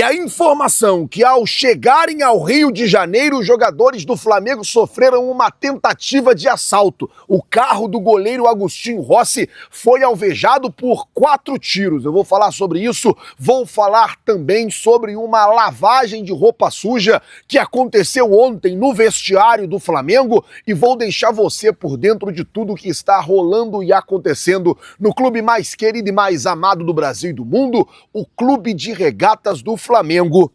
E a informação que ao chegarem ao Rio de Janeiro, os jogadores do Flamengo sofreram uma tentativa de assalto. O carro do goleiro Agostinho Rossi foi alvejado por 4 tiros. Eu vou falar sobre isso, vou falar também sobre uma lavagem de roupa suja que aconteceu ontem no vestiário do Flamengo e vou deixar você por dentro de tudo que está rolando e acontecendo no clube mais querido e mais amado do Brasil e do mundo, o Clube de Regatas do Flamengo,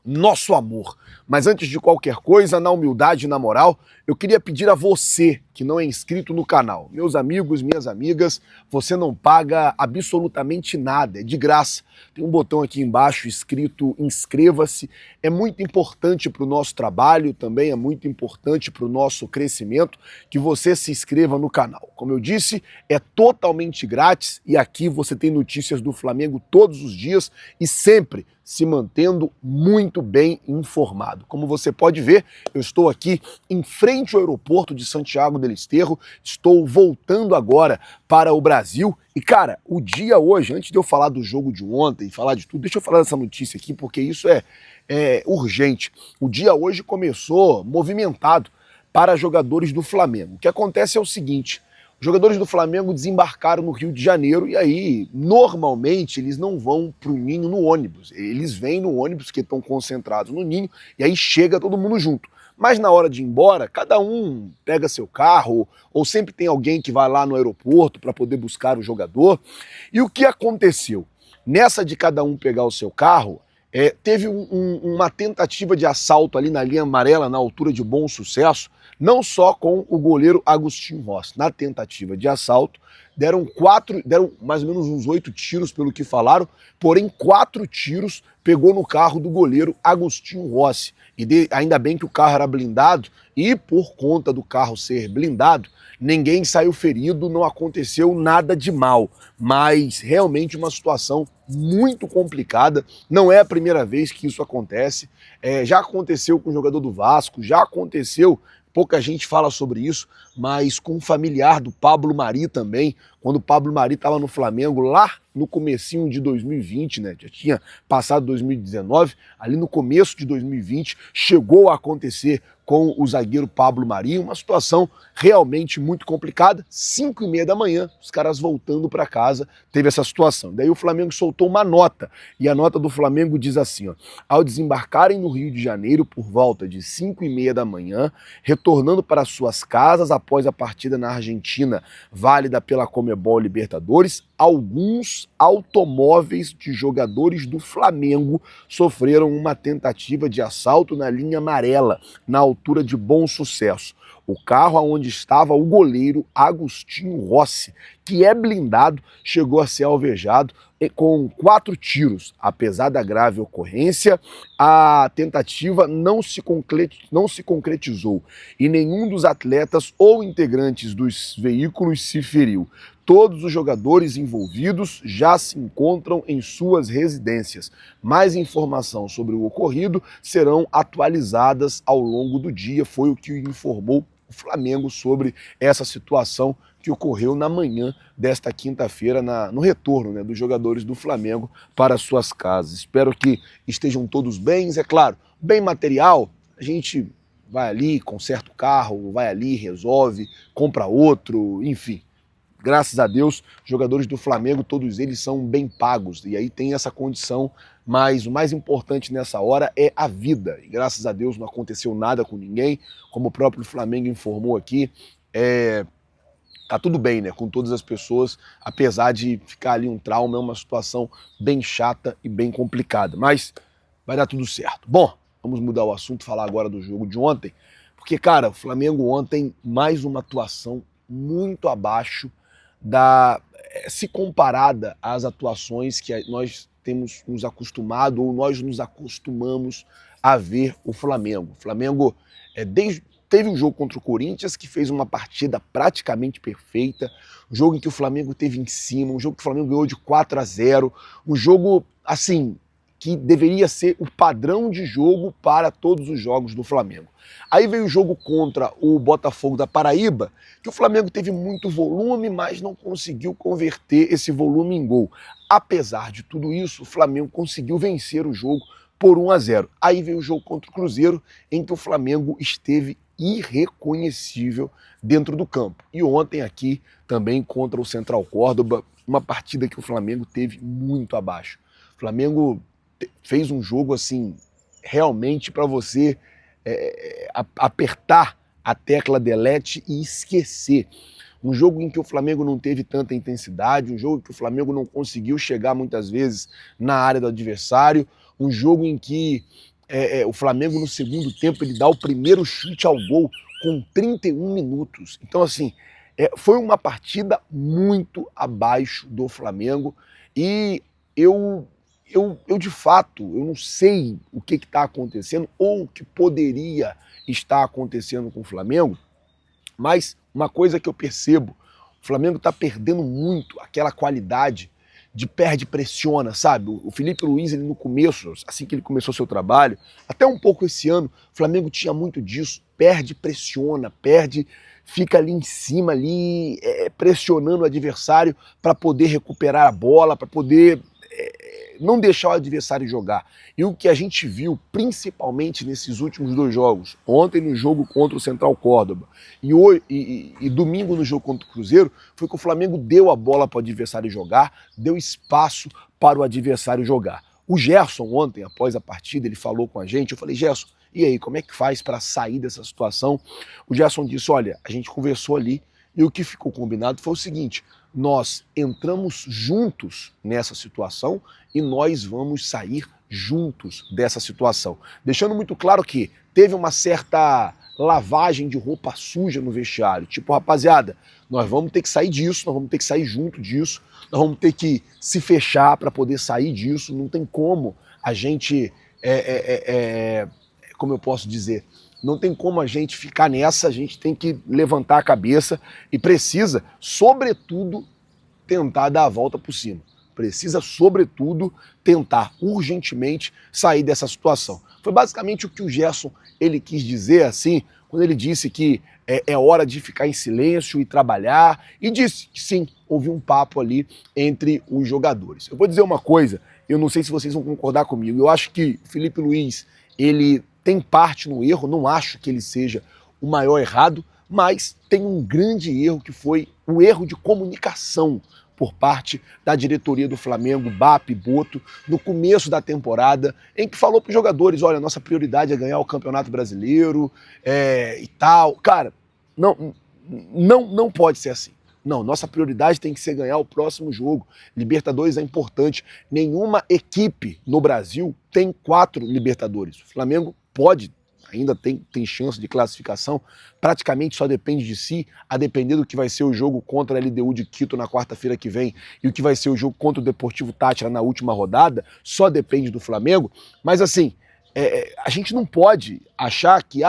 nosso amor. Mas antes de qualquer coisa, na humildade e na moral, eu queria pedir a você que não é inscrito no canal, meus amigos, minhas amigas, você não paga absolutamente nada, é de graça. Tem um botão aqui embaixo escrito inscreva-se, é muito importante para o nosso trabalho, também é muito importante para o nosso crescimento que você se inscreva no canal. Como eu disse, é totalmente grátis e aqui você tem notícias do Flamengo todos os dias e sempre se mantendo muito bem informado. Como você pode ver, eu estou aqui em frente ao aeroporto de Santiago del Estero, estou voltando agora para o Brasil e, cara, o dia hoje, antes de eu falar do jogo de ontem, falar de tudo, deixa eu falar dessa notícia aqui porque isso é urgente. O dia hoje começou movimentado para jogadores do Flamengo. O que acontece é o seguinte: os jogadores do Flamengo desembarcaram no Rio de Janeiro e aí, normalmente, eles não vão para o Ninho no ônibus. Eles vêm no ônibus que estão concentrados no Ninho e aí chega todo mundo junto. Mas na hora de ir embora, cada um pega seu carro ou sempre tem alguém que vai lá no aeroporto para poder buscar o jogador. E o que aconteceu? Nessa de cada um pegar o seu carro, teve uma tentativa de assalto ali na linha amarela, na altura de Bom Sucesso, não só com o goleiro Agostinho Rossi. Na tentativa de assalto, deram mais ou menos uns 8 tiros, pelo que falaram, porém 4 tiros pegou no carro do goleiro Agostinho Rossi. E ainda bem que o carro era blindado e por conta do carro ser blindado, ninguém saiu ferido, não aconteceu nada de mal. Mas realmente uma situação muito complicada, não é a primeira vez que isso acontece, já aconteceu com o jogador do Vasco, já aconteceu, pouca gente fala sobre isso, mas com um familiar do Pablo Mari também, quando o Pablo Mari estava no Flamengo lá no comecinho de 2020, né? Já tinha passado 2019, ali no começo de 2020 chegou a acontecer com o zagueiro Pablo Mari, uma situação realmente muito complicada. 5h30 da manhã, os caras voltando para casa, teve essa situação. Daí o Flamengo soltou uma nota, e a nota do Flamengo diz assim, ó: ao desembarcarem no Rio de Janeiro por volta de 5h30 da manhã, retornando para suas casas após a partida na Argentina, válida pela Conmebol Libertadores, alguns automóveis de jogadores do Flamengo sofreram uma tentativa de assalto na linha amarela, na altura de Bom Sucesso. O carro onde estava o goleiro Agostinho Rossi, que é blindado, chegou a ser alvejado com 4 tiros. Apesar da grave ocorrência, a tentativa não se concretizou e nenhum dos atletas ou integrantes dos veículos se feriu. Todos os jogadores envolvidos já se encontram em suas residências. Mais informação sobre o ocorrido serão atualizadas ao longo do dia, foi o que informou o Flamengo sobre essa situação que ocorreu na manhã desta quinta-feira, no retorno, né, dos jogadores do Flamengo para suas casas. Espero que estejam todos bem, é claro, bem material, a gente vai ali, conserta o carro, vai ali, resolve, compra outro, enfim. Graças a Deus, jogadores do Flamengo, todos eles são bem pagos, e aí tem essa condição, mas o mais importante nessa hora é a vida, e graças a Deus não aconteceu nada com ninguém, como o próprio Flamengo informou aqui, tá tudo bem, né, com todas as pessoas, apesar de ficar ali um trauma, é uma situação bem chata e bem complicada, mas vai dar tudo certo. Bom, vamos mudar o assunto, falar agora do jogo de ontem, porque, cara, o Flamengo ontem, mais uma atuação muito abaixo se comparada às atuações que nós temos nos acostumado ou nós nos acostumamos a ver o Flamengo. O Flamengo teve um jogo contra o Corinthians que fez uma partida praticamente perfeita, um jogo em que o Flamengo teve em cima, um jogo que o Flamengo ganhou de 4-0, um jogo, assim, que deveria ser o padrão de jogo para todos os jogos do Flamengo. Aí veio o jogo contra o Botafogo da Paraíba, que o Flamengo teve muito volume, mas não conseguiu converter esse volume em gol. Apesar de tudo isso, o Flamengo conseguiu vencer o jogo por 1-0. Aí veio o jogo contra o Cruzeiro, em que o Flamengo esteve irreconhecível dentro do campo. E ontem aqui também contra o Central Córdoba, uma partida que o Flamengo teve muito abaixo. O Flamengo fez um jogo assim, realmente para você apertar a tecla delete e esquecer. Um jogo em que o Flamengo não teve tanta intensidade, um jogo em que o Flamengo não conseguiu chegar muitas vezes na área do adversário, um jogo em que o Flamengo no segundo tempo ele dá o primeiro chute ao gol com 31 minutos. Então assim, foi uma partida muito abaixo do Flamengo e eu de fato, eu não sei o que está acontecendo ou o que poderia estar acontecendo com o Flamengo, mas uma coisa que eu percebo, o Flamengo está perdendo muito aquela qualidade de perde-pressiona, sabe? O Felipe Luiz, ele no começo, assim que ele começou seu trabalho, até um pouco esse ano, o Flamengo tinha muito disso, perde-pressiona, fica ali em cima, ali pressionando o adversário para poder recuperar a bola, para poder não deixar o adversário jogar. E o que a gente viu, principalmente nesses últimos dois jogos, ontem no jogo contra o Central Córdoba e domingo no jogo contra o Cruzeiro, foi que o Flamengo deu a bola para o adversário jogar, deu espaço para o adversário jogar. O Gerson ontem, após a partida, ele falou com a gente, eu falei, Gerson, e aí, como é que faz para sair dessa situação? O Gerson disse, olha, a gente conversou ali e o que ficou combinado foi o seguinte, nós entramos juntos nessa situação e nós vamos sair juntos dessa situação. Deixando muito claro que teve uma certa lavagem de roupa suja no vestiário. Tipo, rapaziada, nós vamos ter que sair disso, nós vamos ter que sair junto disso, nós vamos ter que se fechar para poder sair disso. Não tem como a gente, como eu posso dizer, não tem como a gente ficar nessa, a gente tem que levantar a cabeça e precisa, sobretudo, tentar dar a volta por cima. Precisa, sobretudo, tentar urgentemente sair dessa situação. Foi basicamente o que o Gerson ele quis dizer, assim, quando ele disse que é hora de ficar em silêncio e trabalhar, e disse que sim, houve um papo ali entre os jogadores. Eu vou dizer uma coisa, eu não sei se vocês vão concordar comigo, eu acho que o Felipe Luiz, ele tem parte no erro, não acho que ele seja o maior errado, mas tem um grande erro que foi o erro de comunicação por parte da diretoria do Flamengo, BAP, Boto, no começo da temporada, em que falou para os jogadores, olha, nossa prioridade é ganhar o Campeonato Brasileiro e tal. Cara, não pode ser assim. Não, nossa prioridade tem que ser ganhar o próximo jogo. Libertadores é importante. Nenhuma equipe no Brasil tem 4 Libertadores. O Flamengo pode, ainda tem chance de classificação, praticamente só depende de si, a depender do que vai ser o jogo contra a LDU de Quito na quarta-feira que vem e o que vai ser o jogo contra o Deportivo Táchira na última rodada, só depende do Flamengo. Mas assim, a gente não pode achar que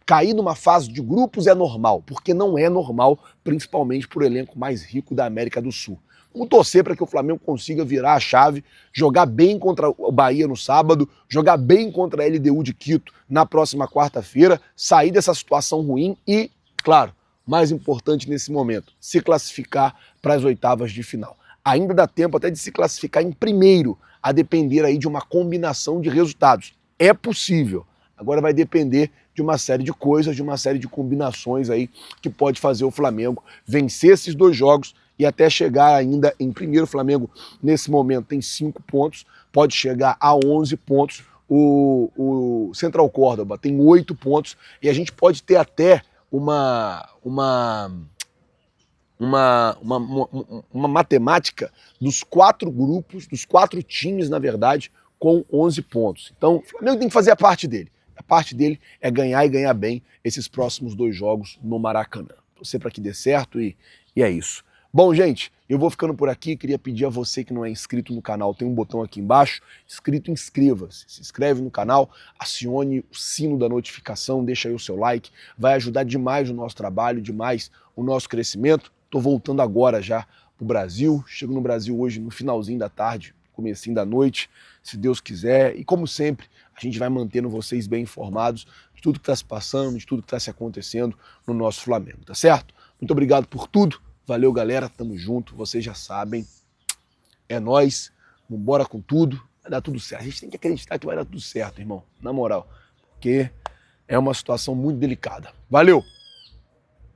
cair numa fase de grupos é normal, porque não é normal, principalmente para o elenco mais rico da América do Sul. Vamos torcer para que o Flamengo consiga virar a chave, jogar bem contra o Bahia no sábado, jogar bem contra a LDU de Quito na próxima quarta-feira, sair dessa situação ruim e, claro, mais importante nesse momento, se classificar para as oitavas de final. Ainda dá tempo até de se classificar em primeiro, a depender aí de uma combinação de resultados. É possível. Agora vai depender de uma série de coisas, de uma série de combinações aí que pode fazer o Flamengo vencer esses 2 jogos e até chegar ainda em primeiro. O Flamengo, nesse momento, tem 5 pontos, pode chegar a 11 pontos. O Central Córdoba tem 8 pontos e a gente pode ter até uma matemática dos 4 grupos, dos 4 times, na verdade, com 11 pontos. Então, o Flamengo tem que fazer a parte dele. A parte dele é ganhar e ganhar bem esses próximos 2 jogos no Maracanã. Torcer para que dê certo e é isso. Bom, gente, eu vou ficando por aqui. Queria pedir a você que não é inscrito no canal, tem um botão aqui embaixo, inscrito, inscreva-se. Se inscreve no canal, acione o sino da notificação, deixa aí o seu like. Vai ajudar demais o nosso trabalho, demais o nosso crescimento. Estou voltando agora já para o Brasil. Chego no Brasil hoje no finalzinho da tarde, comecinho da noite, se Deus quiser. E como sempre, a gente vai mantendo vocês bem informados de tudo que está se passando, de tudo que está se acontecendo no nosso Flamengo, tá certo? Muito obrigado por tudo. Valeu, galera. Tamo junto. Vocês já sabem. É nóis. Vambora com tudo. Vai dar tudo certo. A gente tem que acreditar que vai dar tudo certo, irmão. Na moral. Porque é uma situação muito delicada. Valeu!